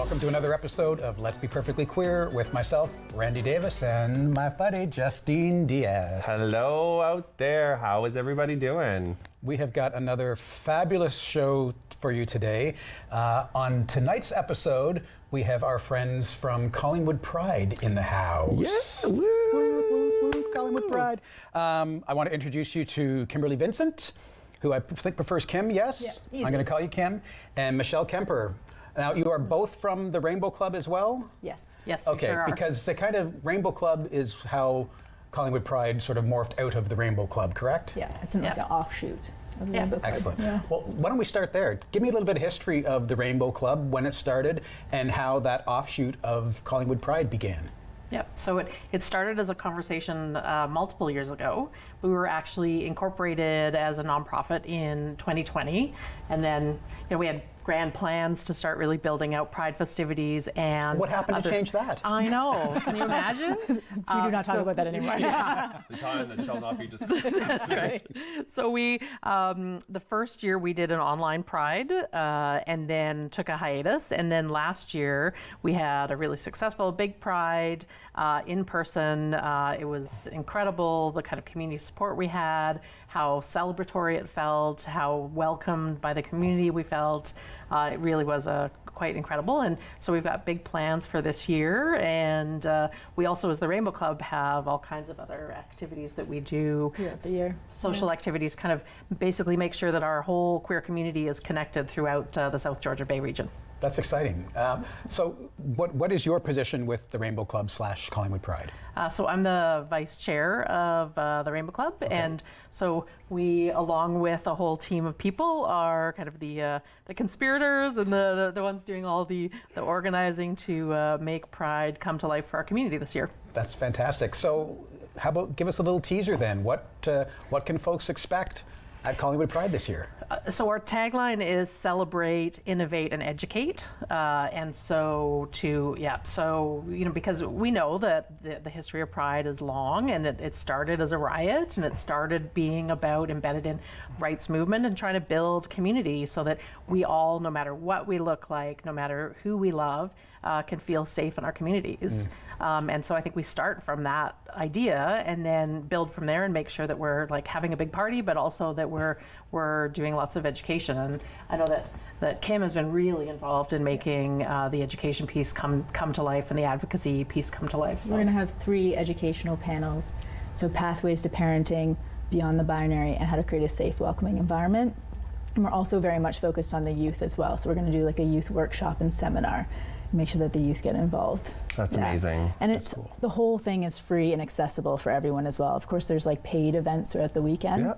Welcome to another episode of Let's Be Perfectly Queer with myself, Randy Davis, and my buddy, Justine Diaz. Hello out there. How is everybody doing? We have got another fabulous show for you today. On tonight's episode, we have our friends from Collingwood Pride in the house. Yes. Woo, woo, woo, Collingwood Pride. I want to introduce you to Kimberly Vincent, who I think prefers Kim, yes? Yeah, I'm going to call you Kim. And Michelle Kemper. Now, you are both from the Rainbow Club as well? Yes. Yes, Okay, we sure are. because the kind of Rainbow Club is how Collingwood Pride sort of morphed out of the Rainbow Club, correct? Yeah, it's like an offshoot of the Rainbow Club. Excellent. Yeah. Well, why don't we start there? Give me a little bit of history of the Rainbow Club, when it started, and how that offshoot of Collingwood Pride began. Yep. So it started as a conversation multiple years ago. We were actually incorporated as a nonprofit in 2020, and then we had grand plans to start really building out Pride festivities. And What happened to change that? I know. Can you imagine? We do not talk about that anymore. The time that shall not be discussed. That's right. So we, the first year we did an online Pride, and then took a hiatus. And then last year we had a really successful big Pride in person. It was incredible, the kind of community support we had, how celebratory it felt, how welcomed by the community we felt. It really was quite incredible. And so we've got big plans for this year. And we also, as the Rainbow Club, have all kinds of other activities that we do Throughout the year. Social activities, kind of basically make sure that our whole queer community is connected throughout the South Georgia Bay region. That's exciting. So what is your position with the Rainbow Club / Collingwood Pride? So I'm the vice chair of the Rainbow Club, and so we, along with a whole team of people, are kind of the conspirators and the ones doing all the organizing to make Pride come to life for our community this year. That's fantastic. So how about give us a little teaser then? What can folks expect at Collingwood Pride this year? So our tagline is celebrate, innovate, and educate. And so because we know that the history of Pride is long, and that it started as a riot, and it started being about embedded in rights movement and trying to build community so that we all, no matter what we look like, no matter who we love, can feel safe in our communities. And so I think we start from that idea and then build from there and make sure that we're like having a big party, but also that we're doing lots of education. And I know that Kim has been really involved in making the education piece come to life and the advocacy piece come to life. So. We're going to have 3 educational panels. So pathways to parenting, beyond the binary, and how to create a safe, welcoming environment. And we're also very much focused on the youth as well. So we're going to do like a youth workshop and seminar, make sure that the youth get involved. That's amazing. And That's cool. The whole thing is free and accessible for everyone as well. Of course, there's like paid events throughout the weekend. Yeah.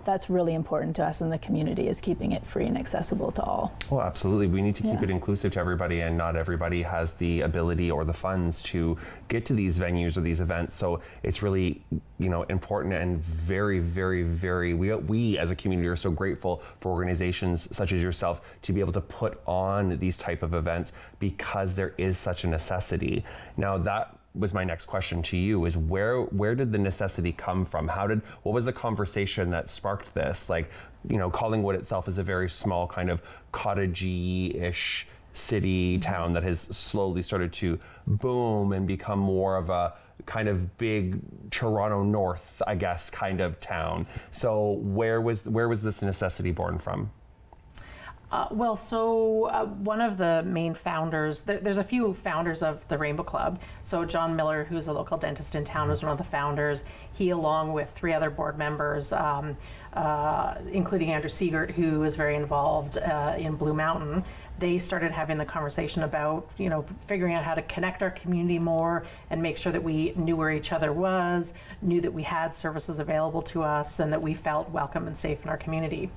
That's really important to us in the community, is keeping it free and accessible to all. Well, absolutely. We need to keep it inclusive to everybody, and not everybody has the ability or the funds to get to these venues or these events. So it's really, important and very, very, very, we as a community are so grateful for organizations such as yourself to be able to put on these type of events, because there is such a necessity. Now, that was my next question to you, is where did the necessity come from? What was the conversation that sparked this? Like, Collingwood itself is a very small kind of cottagey-ish city town that has slowly started to boom and become more of a kind of big Toronto North, I guess, kind of town. So where was this necessity born from? One of the main founders, there's a few founders of the Rainbow Club. So John Miller, who's a local dentist in town, was one of the founders. He, along with 3 other board members, including Andrew Siegert, who is very involved in Blue Mountain, they started having the conversation about, figuring out how to connect our community more and make sure that we knew where each other was, knew that we had services available to us, and that we felt welcome and safe in our community.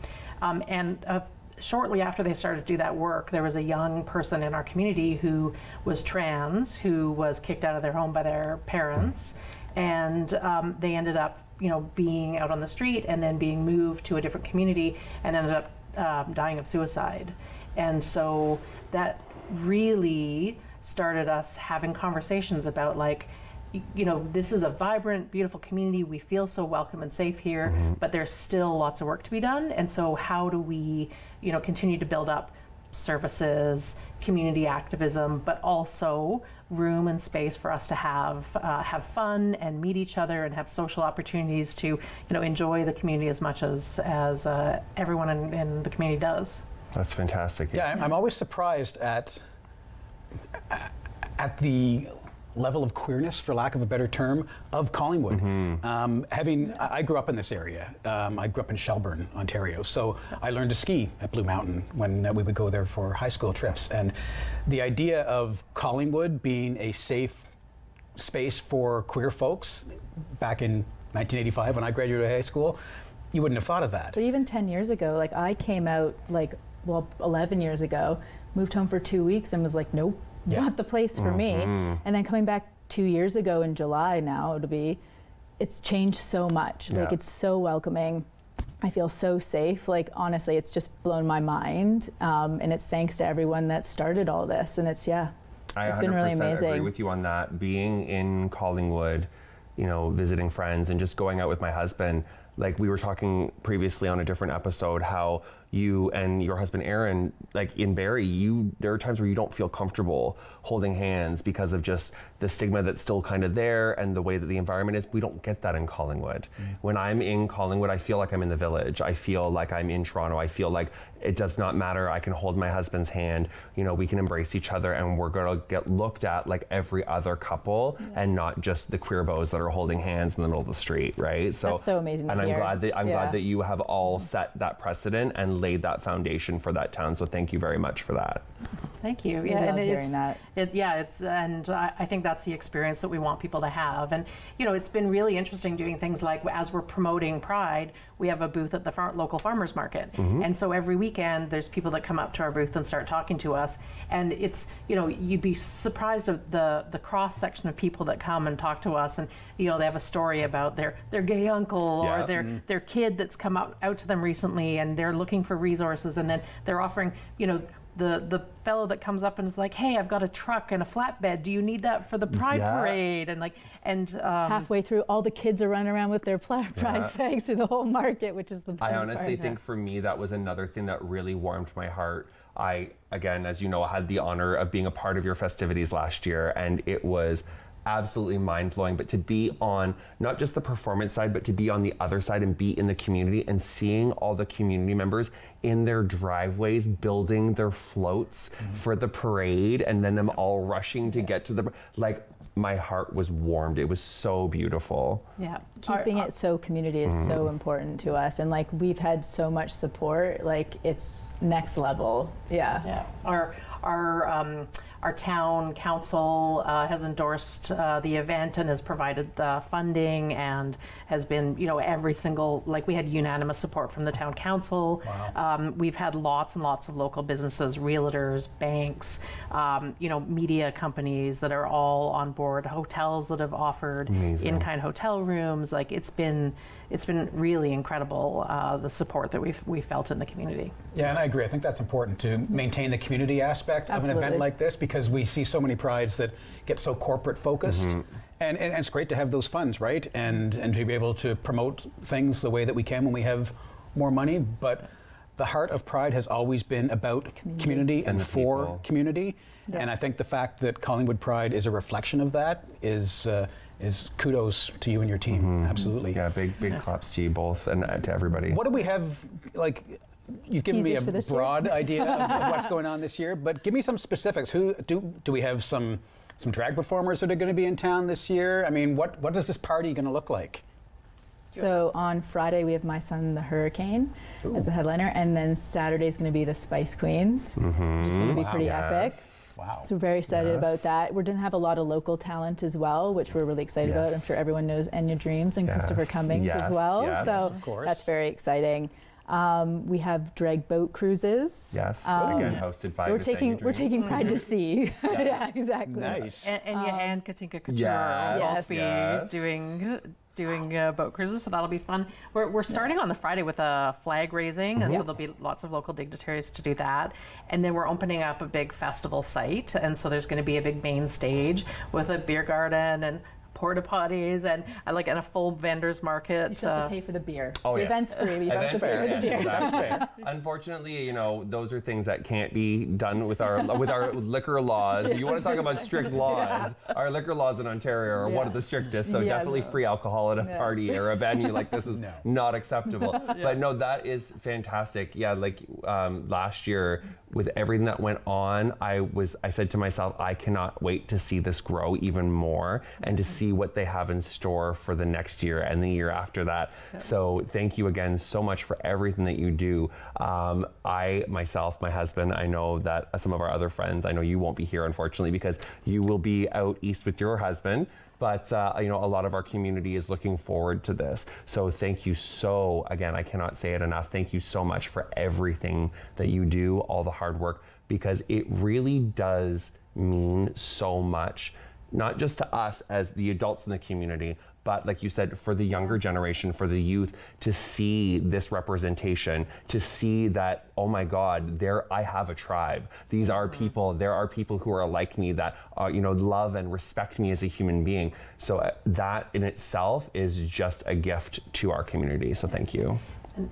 Shortly after they started to do that work, there was a young person in our community who was trans, who was kicked out of their home by their parents, and they ended up, being out on the street and then being moved to a different community and ended up dying of suicide. And so that really started us having conversations about, like, this is a vibrant, beautiful community. We feel so welcome and safe here, but there's still lots of work to be done. And so how do we, continue to build up services, community activism, but also room and space for us to have fun and meet each other and have social opportunities to enjoy the community as much as everyone in the community does. That's fantastic. Yeah, I'm always surprised at the level of queerness, for lack of a better term, of Collingwood. I grew up in this area. I grew up in Shelburne, Ontario, so I learned to ski at Blue Mountain when we would go there for high school trips. And the idea of Collingwood being a safe space for queer folks back in 1985 when I graduated high school, you wouldn't have thought of that. But even 10 years ago, like I came out 11 years ago, moved home for 2 weeks and was like, nope. Yeah. Not the place for me. And then coming back 2 years ago in July now it's changed so much. Yeah. Like it's so welcoming. I feel so safe. Like honestly, it's just blown my mind. And it's thanks to everyone that started all this. And it's been really amazing. I agree with you on that. Being in Collingwood, visiting friends and just going out with my husband, like we were talking previously on a different episode, how you and your husband Aaron, like in Barrie, there are times where you don't feel comfortable holding hands because of just the stigma that's still kind of there and the way that the environment is. We don't get that in Collingwood. When I'm in Collingwood, I feel like I'm in the village. I feel like I'm in Toronto. I feel like it does not matter. I can hold my husband's hand. We can embrace each other, and we're going to get looked at like every other couple, and not just the queer bows that are holding hands in the middle of the street, right? So that's so amazing to and hear. I'm glad that you have all set that precedent and laid that foundation for that town. So thank you very much for that. Thank you. I love hearing that. I think that's the experience that we want people to have. And it's been really interesting doing things like, as we're promoting Pride, we have a booth at the local farmers market, and so every weekend there's people that come up to our booth and start talking to us, and it's you'd be surprised of the cross section of people that come and talk to us, and they have a story about their gay uncle or their kid that's come out to them recently, and they're looking for resources, and then they're offering the fellow that comes up and is like, hey, I've got a truck and a flatbed. Do you need that for the Pride parade? And halfway through, all the kids are running around with their Pride flags through the whole market, which is the best I honestly part. think for me, that was another thing that really warmed my heart. I, again, as you know, had the honor of being a part of your festivities last year, and it was absolutely mind-blowing. But to be on not just the performance side, but to be on the other side and be in the community and seeing all the community members in their driveways building their floats for the parade, and then them all rushing to get to the, like, my heart was warmed. It was so beautiful. Yeah, keeping it so community is so important to us, and like we've had so much support. Like it's next level. Yeah. Our town council has endorsed the event and has provided funding and has been, every single, like we had unanimous support from the town council. Wow. We've had lots and lots of local businesses, realtors, banks, media companies that are all on board, hotels that have offered in-kind hotel rooms. Like it's been really incredible, the support that we've felt in the community. Yeah, and I agree. I think that's important to maintain the community aspect of an event like this, because we see so many prides that get so corporate focused. And it's great to have those funds, right? And to be able to promote things the way that we can when we have more money. But the heart of Pride has always been about community and for people. Community. Yeah. And I think the fact that Collingwood Pride is a reflection of that is kudos to you and your team. Absolutely. Yeah, big claps to you both and to everybody. What do we have, like, you've given me a broad idea of what's going on this year, but give me some specifics. Who do we have some drag performers that are going to be in town this year? I mean, what is this party going to look like? So on Friday we have My Son the Hurricane as the headliner, and then Saturday is going to be the Spice Queens, which is going to be pretty epic. Wow. So we're very excited about that. We're going to have a lot of local talent as well, which we're really excited about. I'm sure everyone knows Enya Dreams and Christopher Cummings as well. So that's very exciting. We have drag boat cruises. Yes, again hosted by we're taking Pride to Sea. Yeah, exactly. Nice. And Katinka Couture will both be doing boat cruises, so that'll be fun. We're starting on the Friday with a flag raising, and so there'll be lots of local dignitaries to do that. And then we're opening up a big festival site, and so there's going to be a big main stage with a beer garden and porta potties and a full vendors market. You still have to pay for the beer. Oh, the yes. event's free, but you still have to pay for the beer. That's fair. Unfortunately, you know, those are things that can't be done with our liquor laws. You want to talk about strict laws? Our liquor laws in Ontario are one of the strictest. So definitely free alcohol at a party or a venue like this is not acceptable. But no, that is fantastic. Yeah, like last year with everything that went on, I said to myself, I cannot wait to see this grow even more and to see what they have in store for the next year and the year after that. So thank you again so much for everything that you do. I myself, my husband, I know that some of our other friends, I know you won't be here unfortunately because you will be out east with your husband. But you know, a lot of our community is looking forward to this. So thank you so, again, I cannot say it enough. Thank you so much for everything that you do, all the hard work, because it really does mean so much, not just to us as the adults in the community, but like you said, for the younger generation, for the youth, to see this representation, to see that, oh my God, I have a tribe. These are people, there are people who are like me that you know, love and respect me as a human being. So that in itself is just a gift to our community. So thank you.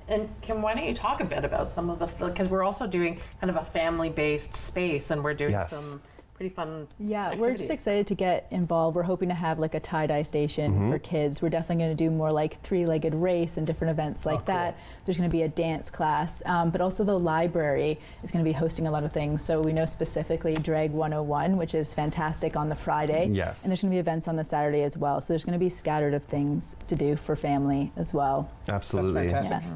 And Kim, why don't you talk a bit about some of the, because we're also doing kind of a family-based space and we're doing some pretty fun activities. We're just excited to get involved. We're hoping to have like a tie-dye station for kids. We're definitely going to do more like three-legged race and different events like that. There's going to be a dance class, but also the library is going to be hosting a lot of things. So we know specifically Drag 101, which is fantastic on the Friday. Yes. And there's going to be events on the Saturday as well. So there's going to be scattered of things to do for family as well. Absolutely. That's fantastic.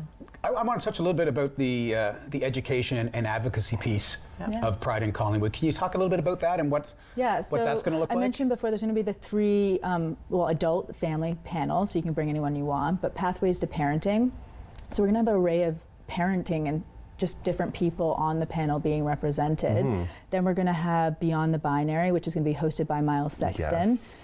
I want to touch a little bit about the education and advocacy piece of Pride in Collingwood. Can you talk a little bit about that and what that's going to look like? I mentioned before there's going to be the three adult family panels, so you can bring anyone you want, but pathways to parenting. So we're going to have an array of parenting and just different people on the panel being represented. Then we're going to have Beyond the Binary, which is going to be hosted by Miles Sexton. Yes.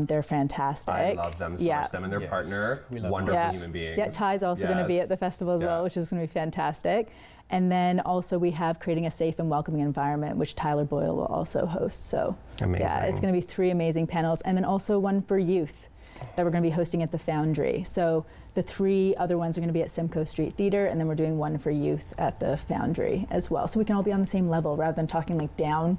They're fantastic. I love them so much. Them and their partner, wonderful human beings. Yeah, Ty's also going to be at the festival as well, which is going to be fantastic. And then also we have Creating a Safe and Welcoming Environment, which Tyler Boyle will also host. So amazing. Yeah, it's going to be 3 amazing panels. And then also one for youth that we're going to be hosting at the Foundry. So the 3 other ones are going to be at Simcoe Street Theatre, and then we're doing one for youth at the Foundry as well. So we can all be on the same level rather than talking like down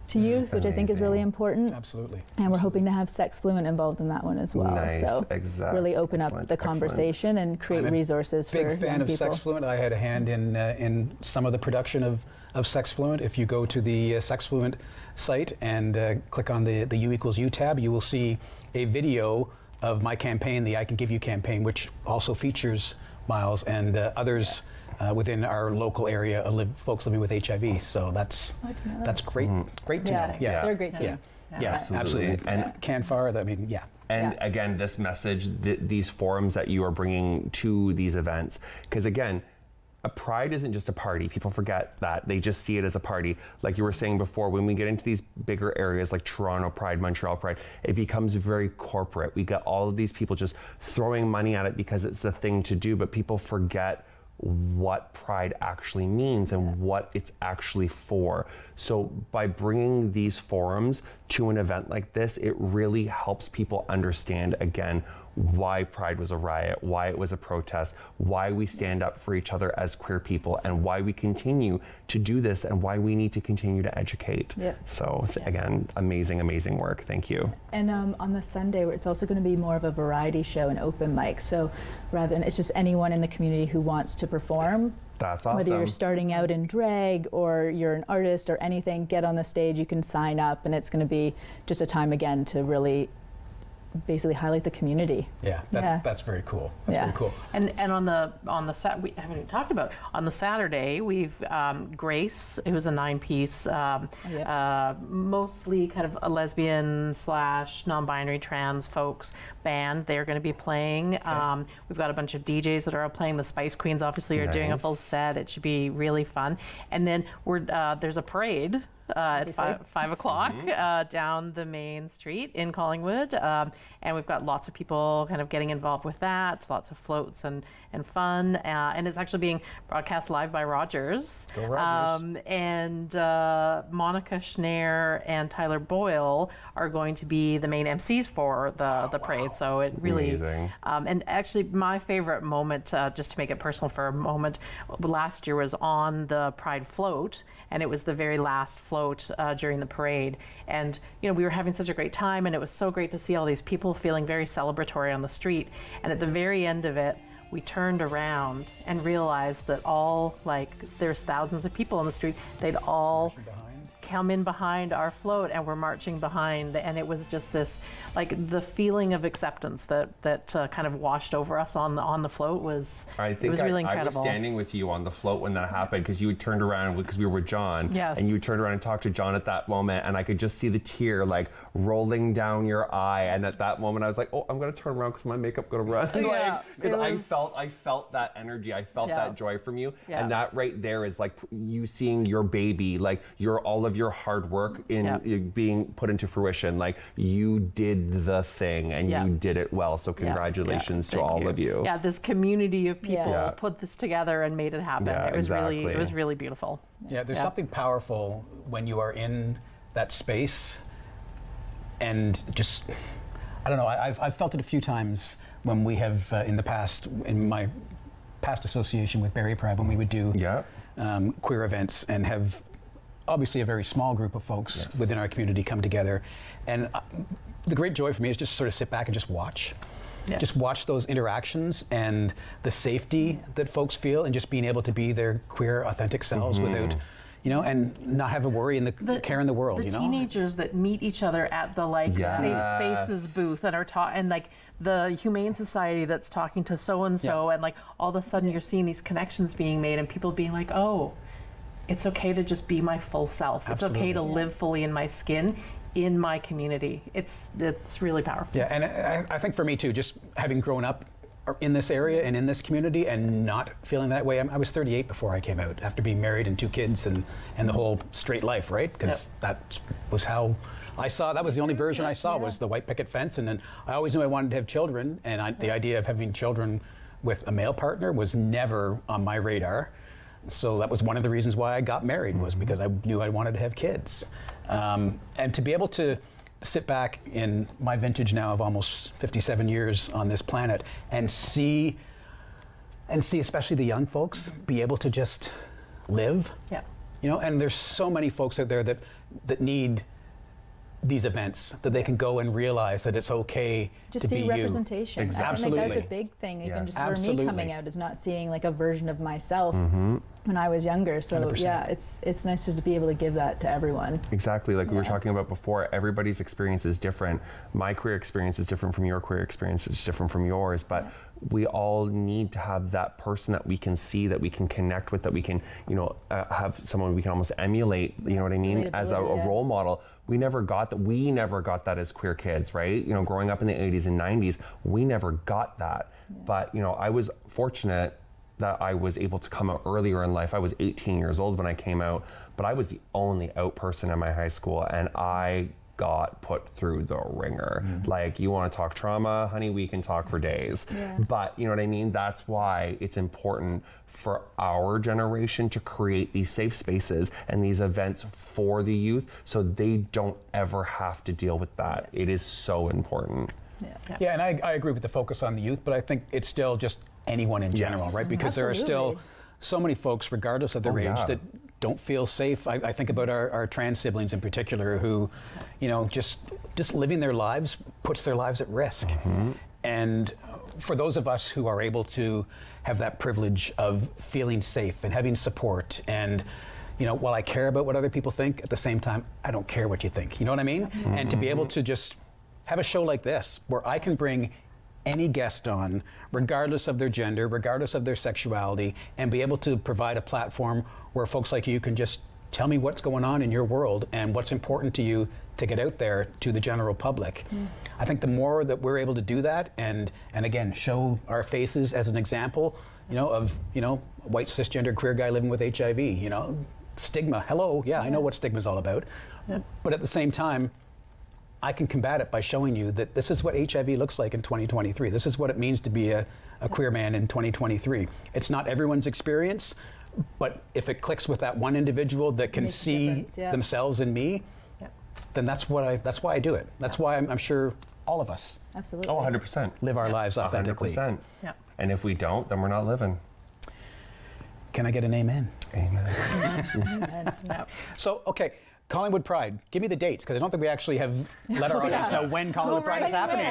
to youth, which I think is really important. Absolutely. And we're hoping to have Sex Fluent involved in that one as well. Nice. So really open up the conversation and create resources for young people. Big fan of Sex Fluent. I had a hand in some of the production of Sex Fluent. If you go to the Sex Fluent site and click on the U=U tab, you will see a video of my campaign, the I Can Give You campaign, which also features Miles and others within our local area of folks living with HIV. So that's great. Great to know. Yeah, they're a great team. Yeah, absolutely. And CanFAR, And again, this message, these forums that you are bringing to these events, because again, a Pride isn't just a party. People forget that. They just see it as a party. Like you were saying before, when we get into these bigger areas like Toronto Pride, Montreal Pride, it becomes very corporate. We get all of these people just throwing money at it because it's a thing to do, but people forget what Pride actually means and what it's actually for. So by bringing these forums to an event like this, it really helps people understand again why Pride was a riot, why it was a protest, why we stand up for each other as queer people, and why we continue to do this and why we need to continue to educate. So again, amazing, amazing work. Thank you. And on the Sunday, it's also going to be more of a variety show and open mic. So rather than it's just anyone in the community who wants to perform. That's awesome. Whether you're starting out in drag or you're an artist or anything, get on the stage, you can sign up, and it's going to be just a time again to really basically highlight the community. That's very cool. That's very cool. And on the we haven't even talked about on the Saturday we've Grace, who's a 9-piece mostly kind of a lesbian / non-binary trans folks band. They're going to be playing. We've got a bunch of DJs that are playing. The Spice Queens obviously are doing a full set. It should be really fun. And then there's a parade at 5 o'clock down the main street in Collingwood. And we've got lots of people kind of getting involved with that, lots of floats and fun. And it's actually being broadcast live by Rogers. Go Rogers. And Monica Schneer and Tyler Boyle are going to be the main MCs for the parade. So it really, Amazing. And actually my favorite moment, just to make it personal for a moment, last year was on the Pride float, and it was the very last float during the parade. And you know, we were having such a great time, and it was so great to see all these people feeling very celebratory on the street. And at the very end of it, we turned around and realized that there's thousands of people on the street. They'd all come in behind our float and were marching behind, and it was just this, like, the feeling of acceptance that kind of washed over us on the float was, it was really incredible. I was standing with you on the float when that happened, because you had turned around, because we were with John, yes. and you turned around and talked to John at that moment, and I could just see the tear like rolling down your eye, and at that moment I was like, oh, I'm gonna turn around because my makeup gonna run. Yeah, because I felt that energy, I felt that joy from you, and that right there is like you seeing your baby, like all of your hard work in being put into fruition. Like, you did the thing, and you did it well. So congratulations to all of you. Yeah, this community of people put this together and made it happen. Yeah, it was really beautiful. Yeah, there's something powerful when you are in that space, and just, I don't know, I've felt it a few times when we have in the past, in my past association with Barrie Pride, when we would do queer events and have obviously a very small group of folks within our community come together. And the great joy for me is just sort of sit back and just watch. Yeah. Just watch those interactions and the safety that folks feel, and just being able to be their queer, authentic selves without, you know, and not have a worry and the care in the world, you know? The teenagers that meet each other at the Safe Spaces booth and are and like the Humane Society that's talking to so-and-so, and like all of a sudden you're seeing these connections being made and people being like, oh, it's okay to just be my full self. Absolutely. It's okay to live fully in my skin, in my community. It's really powerful. Yeah, and I think for me too, just having grown up in this area and in this community and not feeling that way. I was 38 before I came out, after being married and 2 kids and the whole straight life, right? Because that was how I saw, that was the only version I saw, was the white picket fence. And then I always knew I wanted to have children, and the idea of having children with a male partner was never on my radar. So that was one of the reasons why I got married, was because I knew I wanted to have kids. And to be able to sit back in my vintage now of almost 57 years on this planet and see especially the young folks be able to just live. Yeah. You know, and there's so many folks out there that need these events, that they can go and realize that it's okay just to be see representation. You. Exactly. I think like that's a big thing, even just for me coming out, is not seeing like a version of myself when I was younger. So 100%. yeah, it's nice just to be able to give that to everyone. Exactly, like we were talking about before, everybody's experience is different. My queer experience is different from your queer experience, it's different from yours, but we all need to have that person that we can see, that we can connect with, that we can, you know, have someone we can almost emulate, you know what I mean, as a role model. We never got that. We never got that as queer kids, right? You know, growing up in the 80s and 90s, we never got that. But, you know, I was fortunate that I was able to come out earlier in life. I was 18 years old when I came out, but I was the only out person in my high school, and I got put through the ringer. Like, you want to talk trauma, honey, we can talk for days. But you know what I mean? That's why it's important for our generation to create these safe spaces and these events for the youth, so they don't ever have to deal with that. It is so important. Yeah, and I agree with the focus on the youth, but I think it's still just anyone in general, right? Because there are still so many folks, regardless of their age, that don't feel safe. I think about our trans siblings in particular, who, you know, just living their lives puts their lives at risk. And for those of us who are able to have that privilege of feeling safe and having support, and, you know, while I care about what other people think, at the same time, I don't care what you think. You know what I mean? And to be able to just have a show like this, where I can bring any guest on, regardless of their gender, regardless of their sexuality, and be able to provide a platform where folks like you can just tell me what's going on in your world and what's important to you to get out there to the general public. I think the more that we're able to do that, and again, show our faces as an example, you know, of, you know, a white cisgender queer guy living with HIV, you know, stigma. Hello, yeah, I know what stigma's all about. But at the same time, I can combat it by showing you that this is what HIV looks like in 2023. This is what it means to be a queer man in 2023. It's not everyone's experience, but if it clicks with that one individual that can Makes a see difference, yeah. themselves in me, then that's why I do it. That's why I'm sure all of us Absolutely. Oh, 100%. live our lives authentically. 100%. Yeah. And if we don't, then we're not living. Can I get an amen? Amen. Yeah. So, okay, Collingwood Pride. Give me the dates, because I don't think we actually have let our audience know when Collingwood Pride is happening.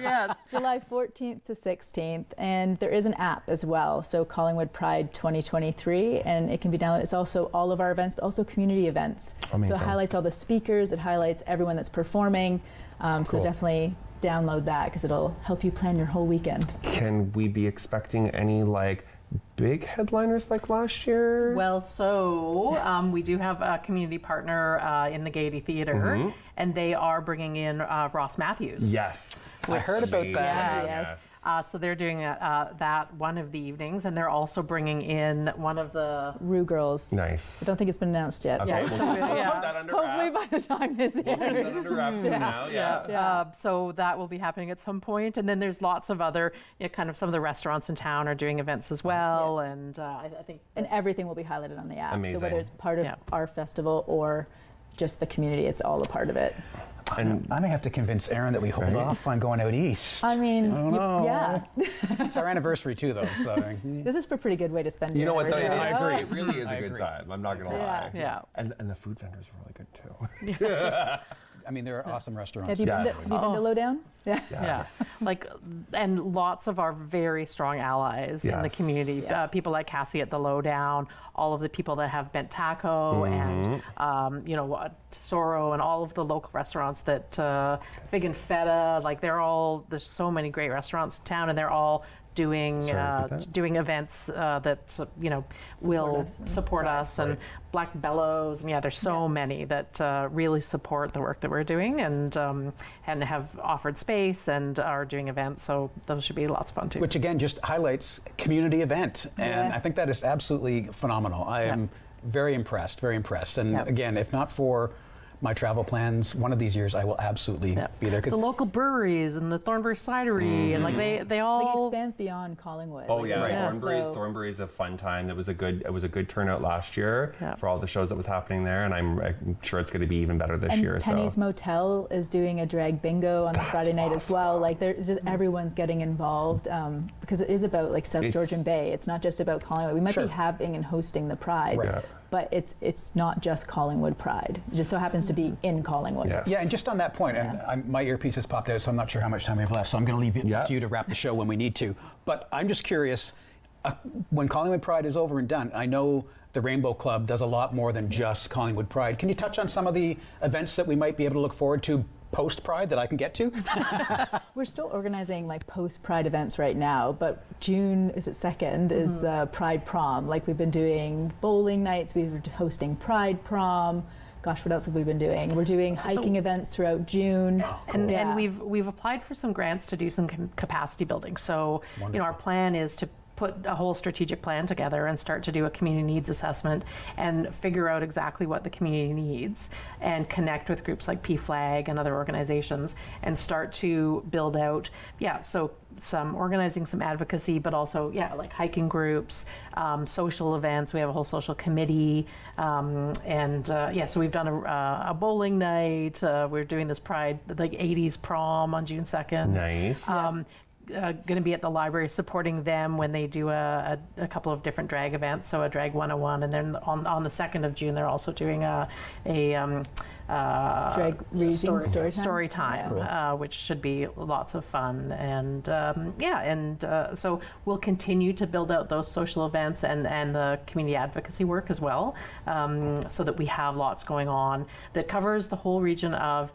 Yes. July 14th to 16th, and there is an app as well, so Collingwood Pride 2023, and it can be downloaded. It's also all of our events, but also community events. Amazing. So it highlights all the speakers, it highlights everyone that's performing, so Cool. definitely download that because it'll help you plan your whole weekend. Can we be expecting any like big headliners like last year? Well, so we do have a community partner in the Gaiety Theatre, and they are bringing in Ross Matthews. Yes. I heard about that. Yes. So they're doing that one of the evenings, and they're also bringing in one of the. Rue Girls. Nice. I don't think it's been announced yet. Okay, So we'll Yeah. put that under hopefully wraps. by the time this We'll put that airs. under wraps for now. Yeah. Yeah. So that will be happening at some point, and then there's lots of other, kind of some of the restaurants in town are doing events as well, and I think. And everything will be highlighted on the app. Amazing. So whether it's part of Yeah. our festival or just the community, it's all a part of it. And I may have to convince Aaron that we hold Right. off on going out east. I mean, don't know. yeah, It's our anniversary too, though. So this is a pretty good way to spend you your know what? Though, anniversary. I agree. It really is I a good agree. time. I'm not gonna Yeah. lie. Yeah. And the food vendors are really good too. I mean, there are awesome restaurants. Have you been to, Yes. have you been to Lowdown? Yeah. Yeah, like, and lots of our very strong allies in the Yes. community. Yeah. People like Cassie at the Lowdown, all of the people that have Bent Taco, and Tesoro, and all of the local restaurants that Fig and Feta. Like, there's so many great restaurants in town, and they're all doing Sorry, repeat that? doing events that will us and support us, and Black Bellows, and there's so many that really support the work that we're doing, and have offered space and are doing events. So those should be lots of fun too. Which again just highlights community event, and Yeah. I think that is absolutely phenomenal. I am very impressed, and Yeah. again, if not for my travel plans, one of these years I will absolutely be there. the local breweries and the Thornbury Cidery, and like they Like, it all. expands beyond Collingwood. Oh Like, yeah, Yeah. Thornbury's a fun time. It was a good turnout last year Yeah. for all the shows that was happening there, and I'm sure it's going to be even better this And year. Penny's Motel is doing a drag bingo on the Friday night as well. Like, there's just everyone's getting involved because it is about like South It's- Georgian Bay. It's not just about Collingwood. We might Sure. be having and hosting the Pride, Right. Yeah. but it's not just Collingwood Pride. It just so happens to be in Collingwood. Yes. Yeah, and just on that point, and my earpiece has popped out, so I'm not sure how much time we have left, so I'm going to leave it Yeah. to you to wrap the show when we need to. But I'm just curious, when Collingwood Pride is over and done, I know the Rainbow Club does a lot more than just Collingwood Pride. Can you touch on some of the events that we might be able to look forward to post-Pride that I can get to? We're still organizing like post-Pride events right now, but June, is it 2nd, is the Pride Prom. Like, we've been doing bowling nights, we were hosting Pride Prom. Gosh, what else have we been doing? We're doing hiking events throughout June. And Yeah. we've applied for some grants to do some capacity building. So our plan is to put a whole strategic plan together and start to do a community needs assessment and figure out exactly what the community needs, and connect with groups like PFLAG and other organizations, and start to build out so some organizing, some advocacy, but also like hiking groups, social events. We have a whole social committee, so we've done a bowling night. We're doing this Pride, like 80s prom on June 2nd. Nice. Going to be at the library supporting them when they do a couple of different drag events, so a drag 101, and then on the 2nd of June they're also doing a Drag reading, story time. time, which should be lots of fun, and so we'll continue to build out those social events and the community advocacy work as well, so that we have lots going on that covers the whole region of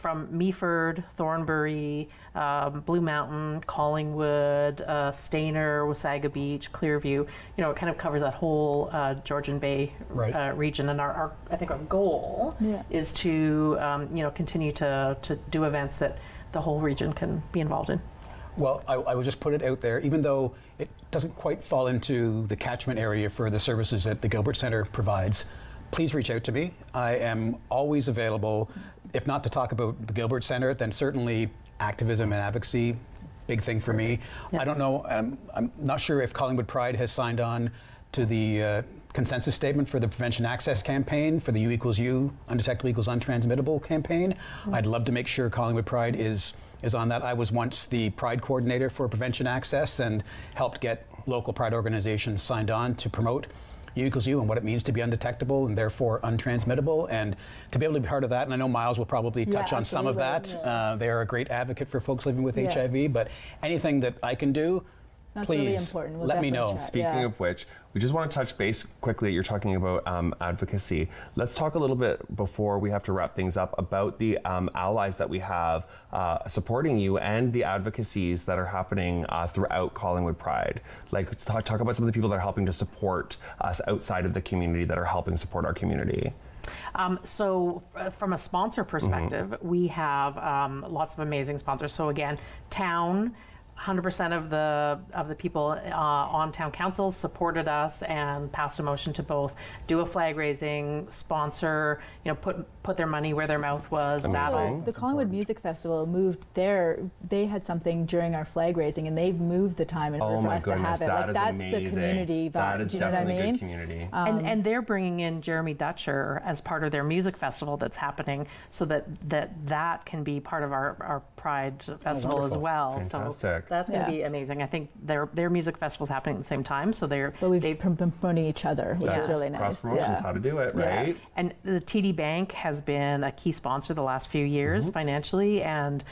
from Meaford, Thornbury, Blue Mountain, Collingwood, Stayner, Wasaga Beach, Clearview. It kind of covers that whole Georgian Bay region. And I think our goal is to continue to do events that the whole region can be involved in. Well, I would just put it out there, even though it doesn't quite fall into the catchment area for the services that the Gilbert Centre provides, please reach out to me. I am always available, if not to talk about the Gilbert Centre, then certainly activism and advocacy, big thing for me. Yeah. I don't know, I'm not sure if Collingwood Pride has signed on to the consensus statement for the Prevention Access campaign, for the U equals U, undetectable equals untransmittable campaign. I'd love to make sure Collingwood Pride is on that. I was once the Pride coordinator for Prevention Access and helped get local Pride organizations signed on to promote U equals U and what it means to be undetectable and therefore untransmittable, and to be able to be part of that. And I know Miles will probably touch on some of that. They are a great advocate for folks living with HIV, but anything that I can do, That's please really important. We'll let me definitely know. try. Speaking of which, we just want to touch base quickly. You're talking about advocacy. Let's talk a little bit before we have to wrap things up about the allies that we have supporting you and the advocacies that are happening throughout Collingwood Pride. Like, let's talk about some of the people that are helping to support us outside of the community that are helping support our community. So from a sponsor perspective, we have lots of amazing sponsors. So again, town, 100% of the people on town council supported us and passed a motion to both do a flag raising, sponsor, put their money where their mouth was. Amazing. The Collingwood Music Festival moved they had something during our flag raising, and they've moved the time in order for us to have it. That is that's amazing. the community vibe. That is Do you know what I definitely mean? good community. And they're bringing in Jeremy Dutcher as part of their music festival that's happening, so that can be part of our Pride festival as wonderful. well. Fantastic. So that's going to Yeah. be amazing. I think their music festival's happening at the same time, so But we've been promoting each other, which is really nice. Cross promotions, how to do it, Yeah. right? And the TD Bank has been a key sponsor the last few years financially, and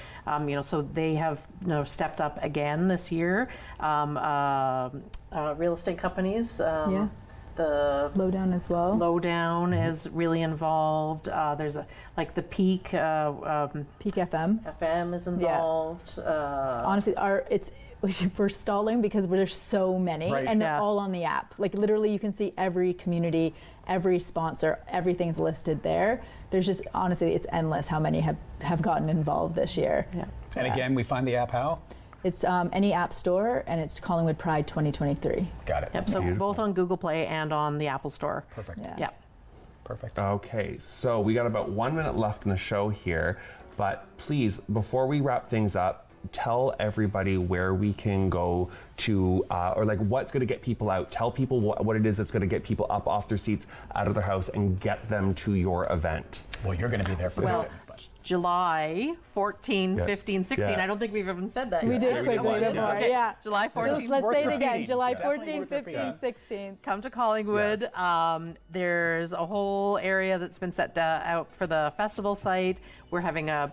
so they have stepped up again this year. Real estate companies. Yeah. The Lowdown as well. Lowdown is really involved. There's the Peak Peak FM. FM is involved. Honestly, we're stalling because there's so many, Right. and they're Yeah. all on the app. Like literally, you can see every community, every sponsor, everything's listed there. There's just honestly, it's endless how many have gotten involved this year. Yeah. And again, we find the app how? It's any app store, and it's Collingwood Pride 2023. Got it. Yep. So Beautiful. both on Google Play and on the Apple Store. Perfect. Yeah. Yeah. Perfect. Okay, so we got about 1 minute left in the show here, but please, before we wrap things up, tell everybody where we can go to, or what's going to get people out. Tell people what it is that's going to get people up off their seats, out of their house, and get them to your event. Well, you're going to be there for Well, it. but- July 14, Yeah. 15, 16. Yeah. I don't think we've even said that We yet. did quickly Yeah. before, Okay. yeah. July 14. Let's say it worth again. repeating. July Definitely 14th, worth 15th, repeating. 16th. Come to Collingwood. Yes. There's a whole area that's been set out for the festival site. We're having a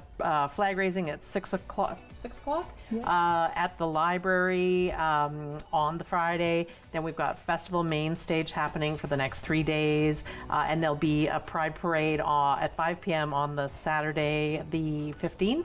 flag raising at 6 o'clock. 6 o'clock at the library on the Friday. Then we've got festival main stage happening for the next 3 days, and there'll be a Pride parade at 5 p.m. on the Saturday, the 15th.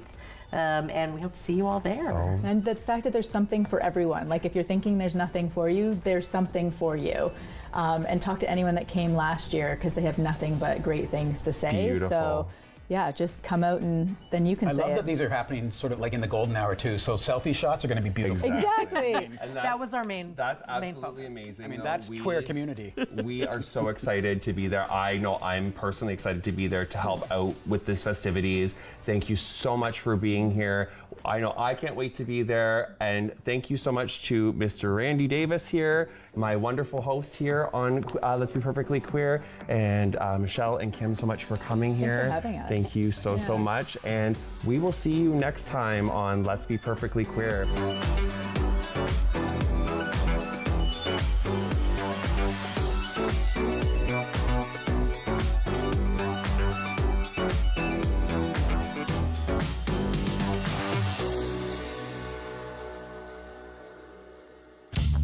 And we hope to see you all there. And the fact that there's something for everyone. Like if you're thinking there's nothing for you, there's something for you. And talk to anyone that came last year because they have nothing but great things to say. Beautiful. So yeah, just come out and then you can I say love it. that these are happening sort of like in the golden hour too. So selfie shots are going to be beautiful. Exactly. And That was our main. That's main absolutely focus. amazing. I mean, No, that's queer community. We are so excited to be there. I know I'm personally excited to be there to help out with these festivities. Thank you so much for being here. I know I can't wait to be there. And thank you so much to Mr. Randy Davis here, my wonderful host here on Let's Be Perfectly Queer, and Michelle and Kim so much for coming here. for having us. Thank you so much. And we will see you next time on Let's Be Perfectly Queer.